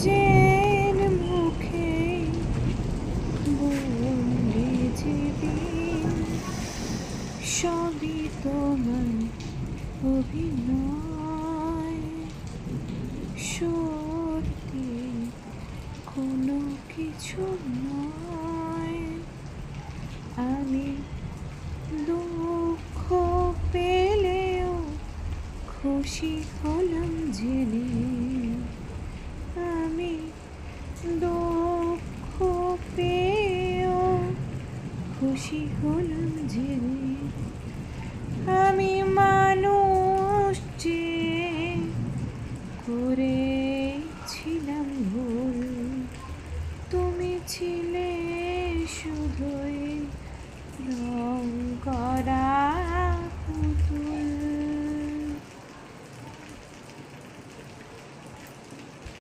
নিজের মুখে বললে যেদিন সবই তোমার অভিনয়, সত্যি কোনো কিছু নয়। আমি দুঃখ পেলেও খুশি হলাম জেনে, আমি দুঃখ পেয়েও খুশি হলাম জেনে। আমি মানুষ যে করেছিলাম ভুল, তুমি ছিলে শুধুই রং করা